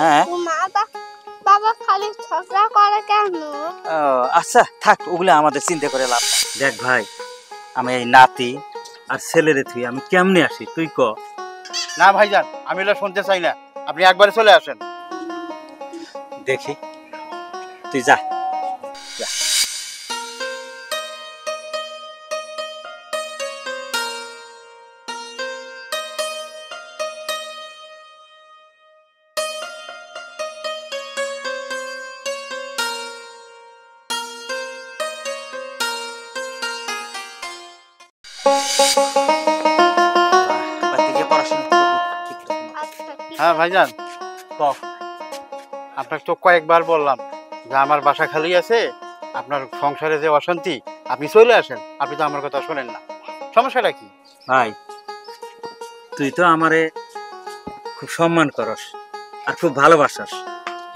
হ্যাঁ বাবা খালি ঝগড়া করে কেন? আচ্ছা থাক, ওগুলো আমাদের চিন্তা করে লাভ নাই। দেখ ভাই, আমি এই নাতি আর ছেলেরে তুই আমি কেমনে আসি তুই ক। না ভাইজান, আমি এটা শুনতে চাই না, আপনি একবারে চলে আসেন। দেখি তুই যা। হ্যাঁ ভাইজান, আপনাকে তো কয়েকবার বললাম যে আমার বাসা খালি আছে, আপনার সংসারে যে অশান্তি, আপনি চলে আসেন। আপনি তো আমার কথা শোনেন না, সমস্যাটা কি? ভাই তুই তো আমারে খুব সম্মান করস আর খুব ভালোবাসাস,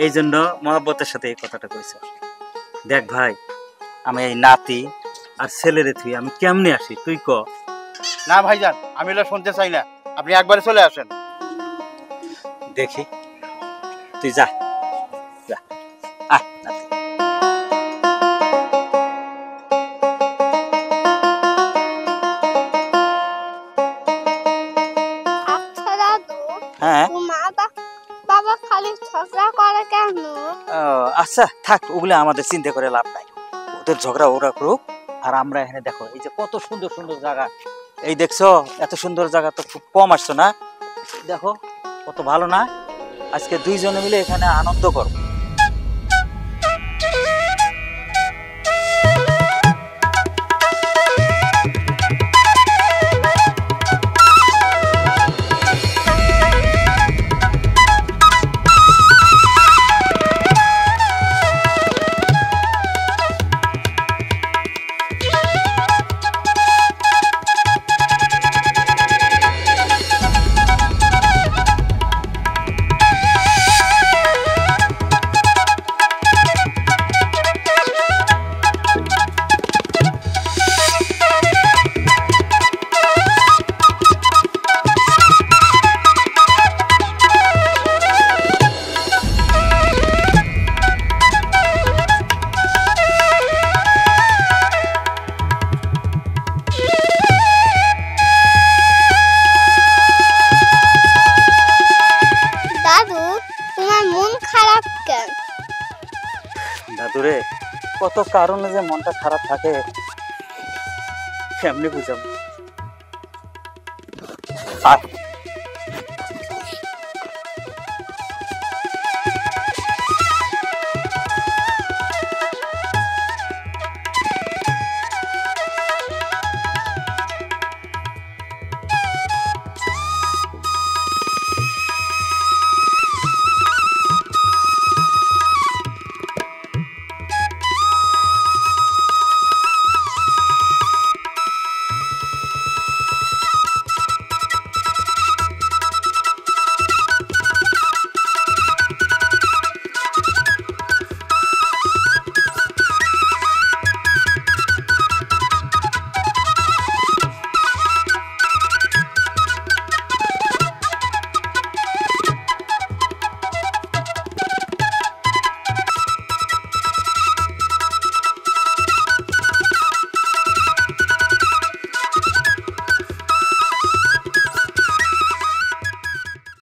এই জন্য মহব্বতের সাথে এই কথাটা কইছ। দেখ ভাই, আমি এই নাতি আর ছেলেরে তুই আমি কেমনে আসি তুই ক। না ভাইজান, আমি এটা শুনতে চাই না, আপনি একবারে চলে আসেন। দেখি তুই যা যা। আয় নাতি। আচ্ছা দাদু, হ্যাঁ বাবা খালি ঝগড়া করে কেন? আচ্ছা থাক, ওগুলো আমাদের চিন্তা করে লাভ নাই। ওদের ঝগড়া ওরা করুক, আর আমরা এখানে দেখো এই যে কত সুন্দর সুন্দর জায়গা, এই দেখছো এত সুন্দর জায়গা তো খুব কম আসছো না, দেখো কত ভালো না। আজকে দুইজনে মিলে এখানে আনন্দ করবো। দাদুরে, কত কারণে যে মনটা খারাপ থাকে কেমনে বুঝাবো।